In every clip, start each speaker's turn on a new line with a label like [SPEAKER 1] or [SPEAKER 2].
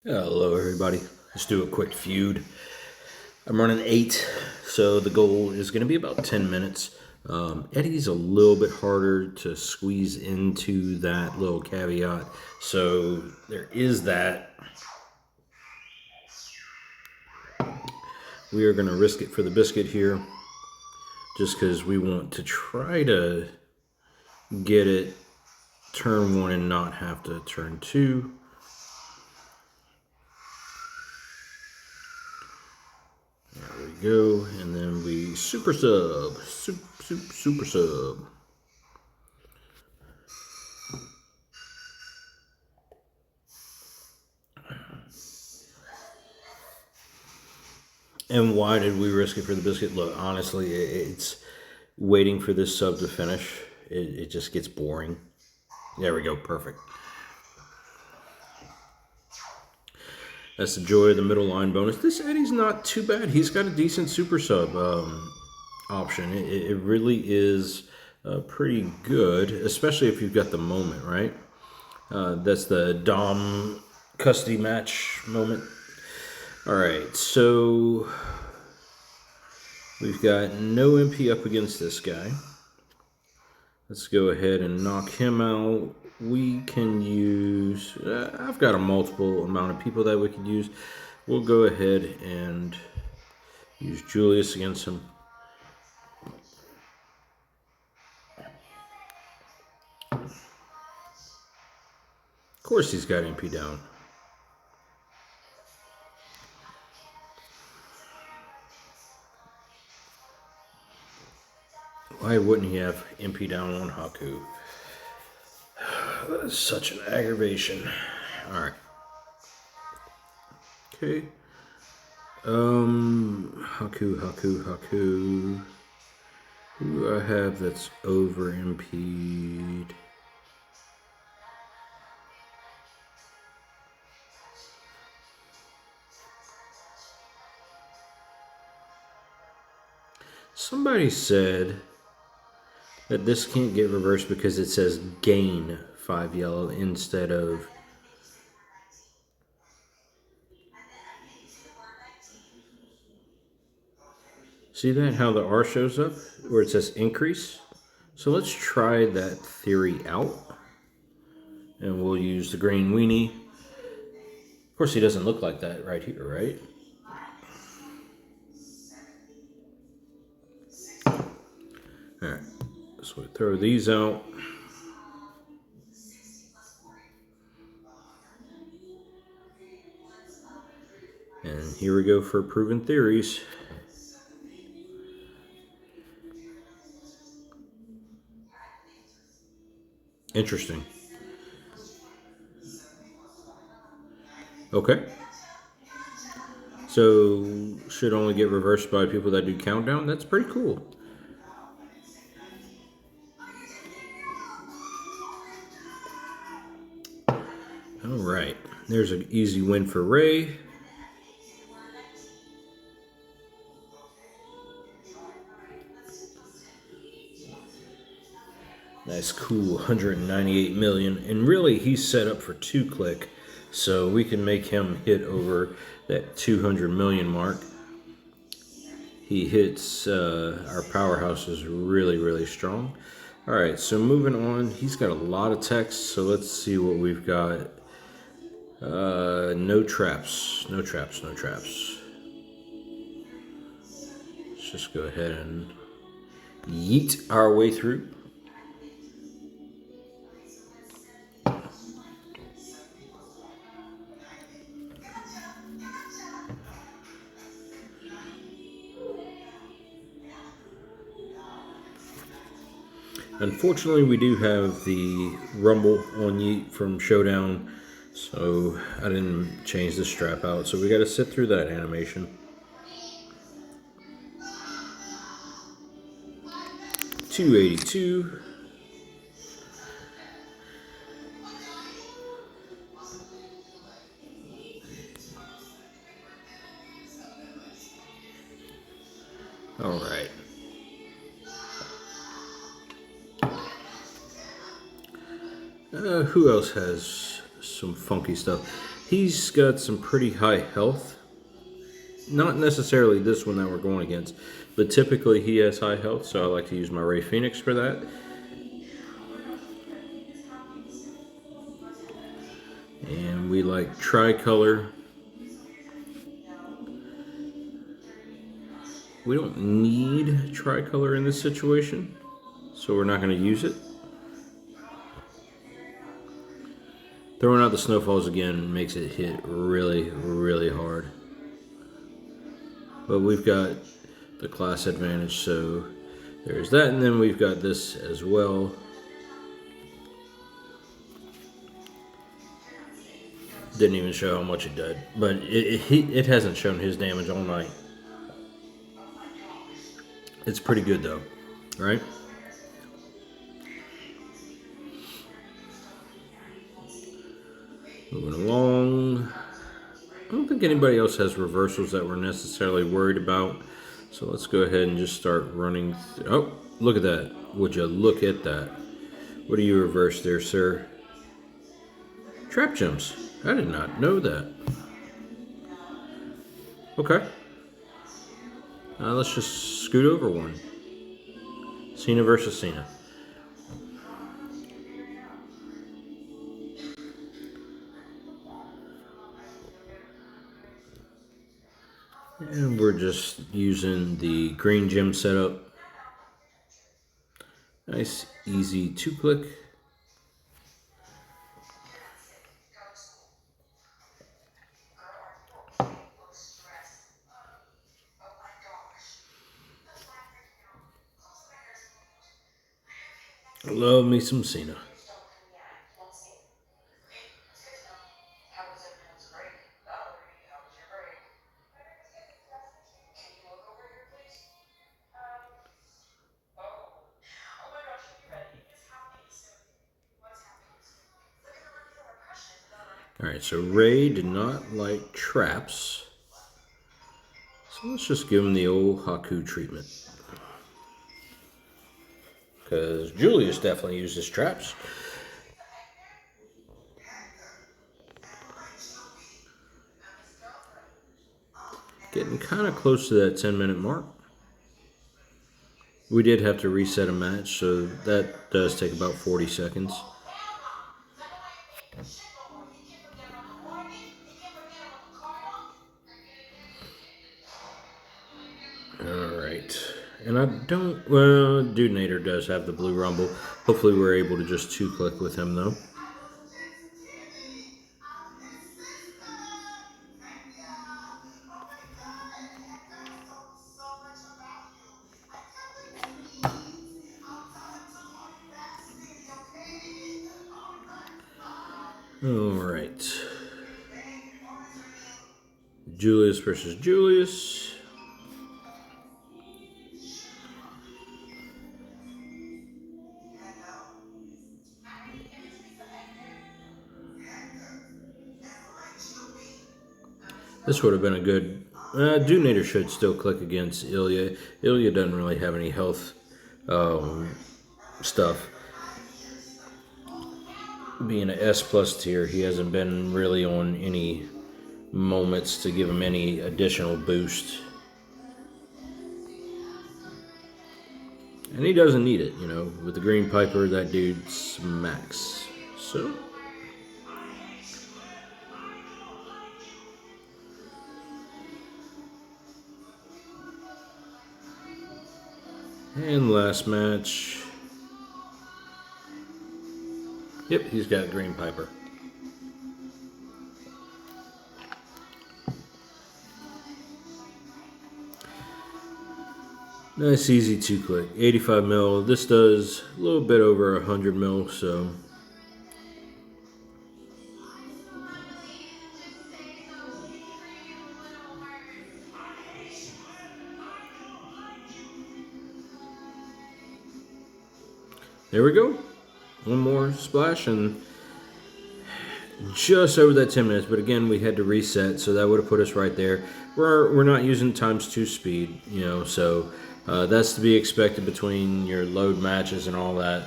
[SPEAKER 1] Hello everybody, let's do a quick feud. I'm running 8, so the goal is going to be about 10 minutes. Eddie's a little bit harder to squeeze into that little caveat, so there is that. We are going to risk it for the biscuit here, just because we want to try to get it turn 1 and not have to turn 2. There we go, and then we super sub. And why did we risk it for the biscuit? Look, honestly, it's waiting for this sub to finish. It just gets boring. There we go, perfect. That's the joy of the middle line bonus. This Eddie's not too bad. He's got a decent super sub option. It really is pretty good, especially if you've got the moment, right? That's the Dom custody match moment. All right, so we've got no MP up against this guy. Let's go ahead and knock him out. We can use... I've got a multiple amount of people that we could use. We'll go ahead and use Julius against him. Of course he's got MP down. Why wouldn't he have MP down on Haku? That is such an aggravation. Alright. Okay. Haku. Who do I have that's over MP'd? Somebody said that this can't get reversed because it says gain 5 yellow instead of... See that, how the R shows up where it says increase? So let's try that theory out. And we'll use the green weenie. Of course he doesn't look like that right here, right? Alright, so we throw these out. And here we go for proven theories. Interesting. Okay. So, should only get reversed by people that do countdown? That's pretty cool. Alright. There's an easy win for Ray. Nice, cool, 198 million. And really, he's set up for 2-click. So we can make him hit over that 200 million mark. He hits, our powerhouse is really, really strong. All right, so moving on. He's got a lot of text, so let's see what we've got. No traps. Let's just go ahead and yeet our way through. Unfortunately, we do have the rumble on Yeet from Showdown, so I didn't change the strap out. So we got to sit through that animation. $282. All right. Who else has some funky stuff? He's got some pretty high health. Not necessarily this one that we're going against, but typically he has high health, so I like to use my Ray Phoenix for that. And we like tricolor. We don't need tricolor in this situation, so we're not going to use it. Throwing out the snowfalls again makes it hit really, really hard. But we've got the class advantage, so there's that, and then we've got this as well. Didn't even show how much it did, but it hasn't shown his damage all night. It's pretty good though, right? Moving along. I don't think anybody else has reversals that we're necessarily worried about. So let's go ahead and just start running. Oh, look at that. Would you look at that? What do you reverse there, sir? Trap gems. I did not know that. Okay. Let's just scoot over one. Cena versus Cena. And we're just using the green gem setup. Nice, easy 2-click. Love me some Cena. Alright, so Ray did not like traps. So let's just give him the old Haku treatment. Because Julius definitely uses traps. Getting kind of close to that 10-minute mark. We did have to reset a match, so that does take about 40 seconds. Alright. And I don't... Well, Dudenator does have the Blue Rumble. Hopefully we're able to just 2-click with him, though. Alright. Julius versus Julius. This would have been a good... Dudenator should still click against Ilya. Ilya doesn't really have any health stuff. Being an S plus tier, he hasn't been really on any moments to give him any additional boost. And he doesn't need it, you know. With the Green Piper, that dude smacks. So... And last match. Yep, he's got Green Piper. Nice, easy 2-click. 85 mil. This does a little bit over 100 mil, so... There we go. One more splash and just over that 10 minutes. But again, we had to reset, so that would have put us right there. We're not using ×2 speed, you know, so that's to be expected between your load matches and all that.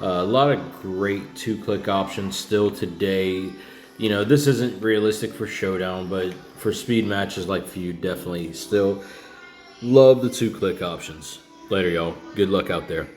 [SPEAKER 1] A lot of great 2-click options still today. This isn't realistic for Showdown, but for speed matches like Feud, definitely still love the 2-click options. Later, y'all. Good luck out there.